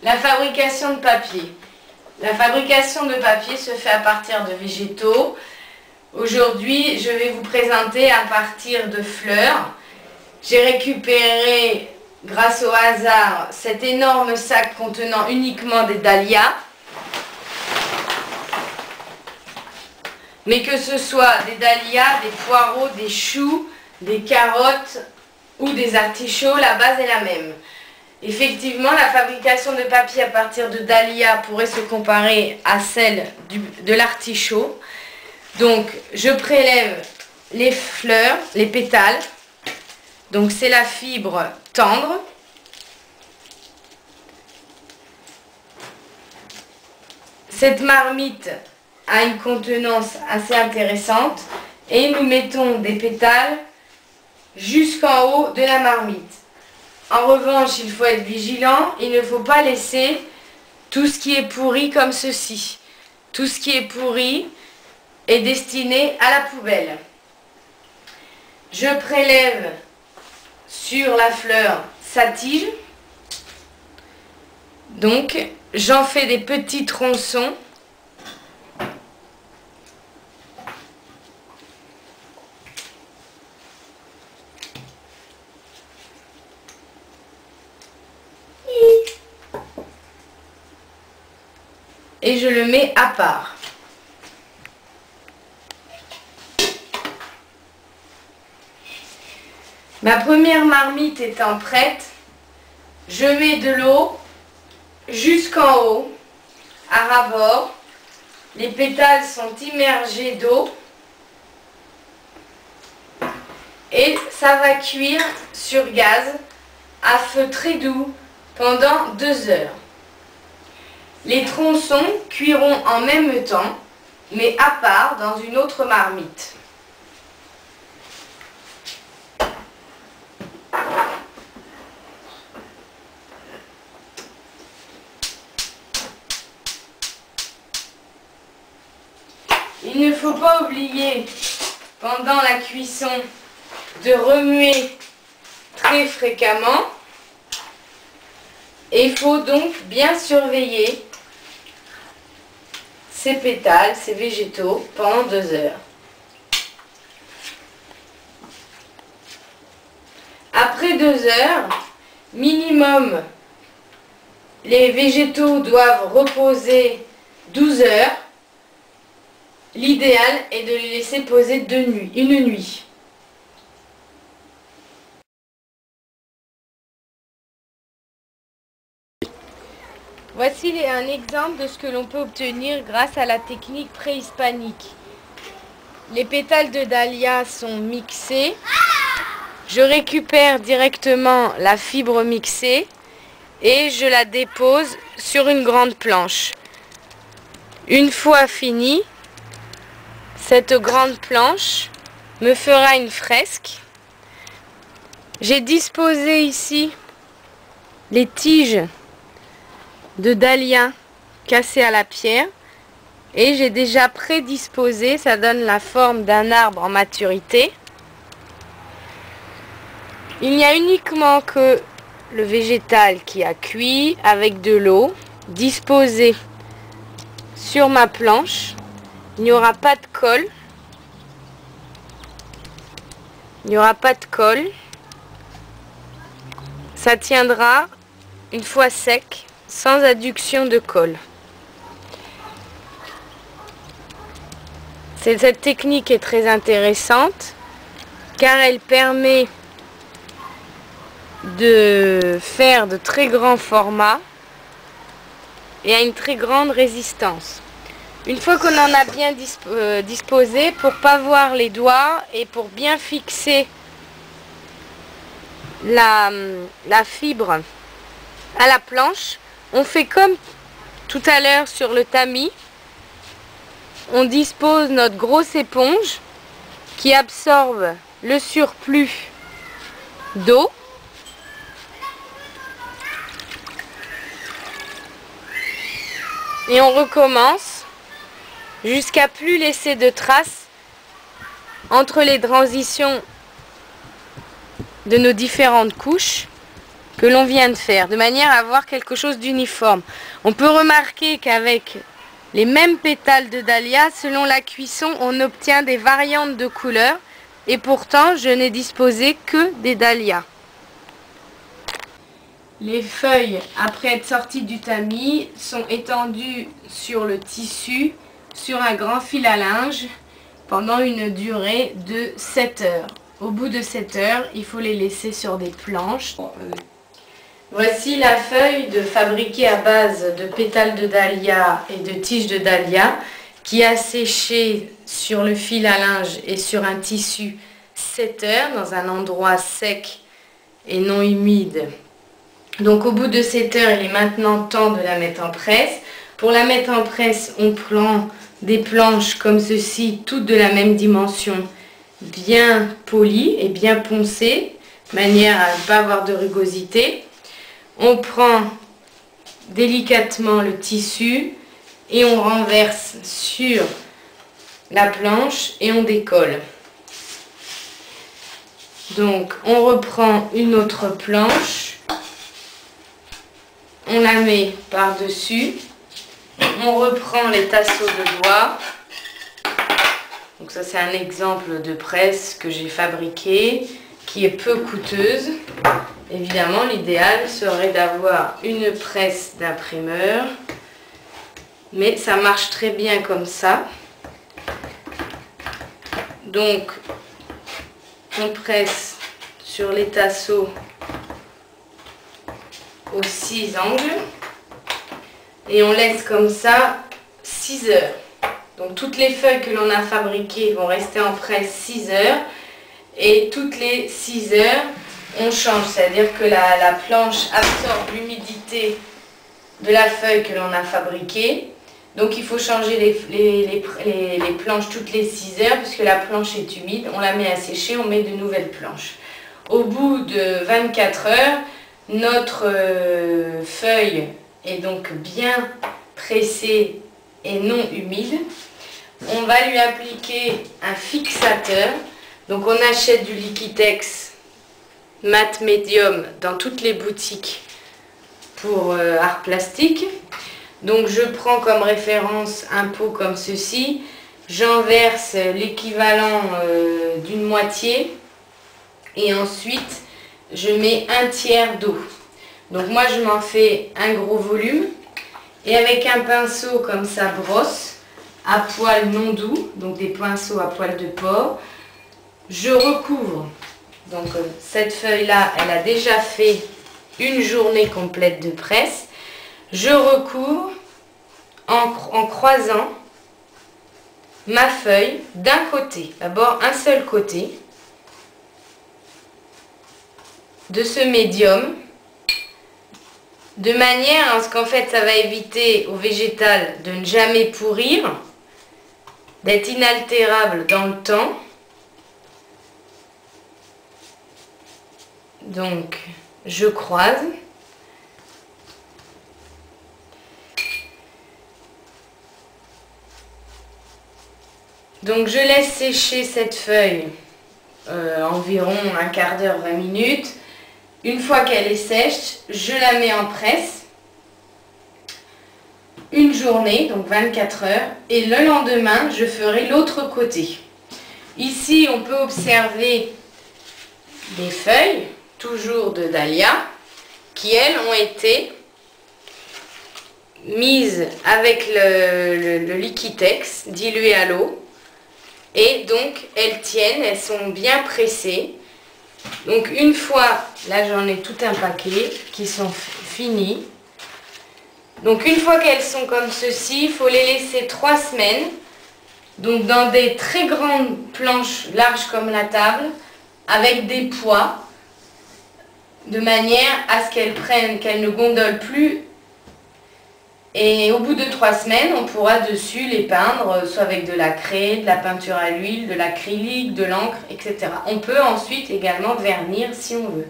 La fabrication de papier. La fabrication de papier se fait à partir de végétaux. Aujourd'hui, je vais vous présenter à partir de fleurs. J'ai récupéré, grâce au hasard, cet énorme sac contenant uniquement des dahlias. Mais que ce soit des dahlias, des poireaux, des choux, des carottes ou des artichauts, la base est la même. Effectivement, la fabrication de papier à partir de dahlias pourrait se comparer à celle de l'artichaut. Donc, je prélève les fleurs, les pétales. Donc, c'est la fibre tendre. Cette marmite a une contenance assez intéressante et nous mettons des pétales jusqu'en haut de la marmite. En revanche, il faut être vigilant, il ne faut pas laisser tout ce qui est pourri comme ceci. Tout ce qui est pourri est destiné à la poubelle. Je prélève sur la fleur sa tige. Donc, j'en fais des petits tronçons. Et je le mets à part. Ma première marmite étant prête, je mets de l'eau jusqu'en haut, à ras-bord. Les pétales sont immergés d'eau. Et ça va cuire sur gaz à feu très doux pendant 2 heures. Les tronçons cuiront en même temps, mais à part dans une autre marmite. Il ne faut pas oublier, pendant la cuisson, de remuer très fréquemment. Et il faut donc bien surveiller ces pétales, ces végétaux, pendant 2 heures. Après 2 heures, minimum, les végétaux doivent reposer 12 heures. L'idéal est de les laisser poser une nuit. Voici un exemple de ce que l'on peut obtenir grâce à la technique préhispanique. Les pétales de dahlia sont mixés. Je récupère directement la fibre mixée et je la dépose sur une grande planche. Une fois fini, cette grande planche me fera une fresque. J'ai disposé ici les tiges de dahlia cassé à la pierre et j'ai déjà prédisposé, ça donne la forme d'un arbre en maturité. Il n'y a uniquement que le végétal qui a cuit avec de l'eau disposé sur ma planche. Il n'y aura pas de colle. Il n'y aura pas de colle. Ça tiendra une fois sec, sans adduction de colle. Cette technique est très intéressante car elle permet de faire de très grands formats et à une très grande résistance. Une fois qu'on en a bien disposé, pour ne pas voir les doigts et pour bien fixer la fibre à la planche, on fait comme tout à l'heure sur le tamis. On dispose notre grosse éponge qui absorbe le surplus d'eau. Et on recommence jusqu'à plus laisser de traces entre les transitions de nos différentes couches. que l'on vient de faire, de manière à avoir quelque chose d'uniforme. On peut remarquer qu'avec les mêmes pétales de dahlia, selon la cuisson, on obtient des variantes de couleurs et pourtant je n'ai disposé que des dahlias. Les feuilles, après être sorties du tamis, sont étendues sur le tissu, sur un grand fil à linge, pendant une durée de 7 heures. Au bout de 7 heures, il faut les laisser sur des planches. Voici la feuille fabriquée à base de pétales de dahlia et de tiges de dahlia qui a séché sur le fil à linge et sur un tissu 7 heures dans un endroit sec et non humide. Donc au bout de 7 heures, il est maintenant temps de la mettre en presse. Pour la mettre en presse, on prend des planches comme ceci, toutes de la même dimension, bien polies et bien poncées, de manière à ne pas avoir de rugosité. On prend délicatement le tissu et on renverse sur la planche et on décolle. Donc on reprend une autre planche, on la met par-dessus, on reprend les tasseaux de doigts. Donc ça c'est un exemple de presse que j'ai fabriqué, qui est peu coûteuse. Évidemment, l'idéal serait d'avoir une presse d'imprimeur, mais ça marche très bien comme ça. Donc, on presse sur les tasseaux aux 6 angles et on laisse comme ça 6 heures. Donc, toutes les feuilles que l'on a fabriquées vont rester en presse 6 heures et toutes les 6 heures, on change, c'est-à-dire que la planche absorbe l'humidité de la feuille que l'on a fabriquée. Donc il faut changer les planches toutes les 6 heures puisque la planche est humide. On la met à sécher, on met de nouvelles planches. Au bout de 24 heures, notre feuille est donc bien pressée et non humide. On va lui appliquer un fixateur. Donc on achète du Liquitex mat médium dans toutes les boutiques pour art plastique. Donc je prends comme référence un pot comme ceci, j'en verse l'équivalent d'une moitié et ensuite je mets un tiers d'eau. Donc moi je m'en fais un gros volume et avec un pinceau comme ça brosse à poil non doux, donc des pinceaux à poil de porc, je recouvre. Donc cette feuille là elle a déjà fait une journée complète de presse. Je recouvre en croisant ma feuille d'un côté, d'abord un seul côté de ce médium, de manière à ce qu'en fait ça va éviter au végétal de ne jamais pourrir, d'être inaltérable dans le temps. Donc je croise. Donc je laisse sécher cette feuille environ un quart d'heure, 20 minutes. Une fois qu'elle est sèche, je la mets en presse une journée, donc 24 heures, et le lendemain, je ferai l'autre côté. Ici, on peut observer des feuilles, toujours de dahlia, qui elles ont été mises avec le Liquitex dilué à l'eau. Et donc, elles tiennent, elles sont bien pressées. Donc, une fois, là j'en ai tout un paquet qui sont finis. Donc, une fois qu'elles sont comme ceci, il faut les laisser 3 semaines. Donc, dans des très grandes planches larges comme la table, avec des poids, de manière à ce qu'elles prennent, qu'elles ne gondolent plus. Et au bout de 3 semaines, on pourra dessus les peindre, soit avec de la craie, de la peinture à l'huile, de l'acrylique, de l'encre, etc. On peut ensuite également vernir si on veut.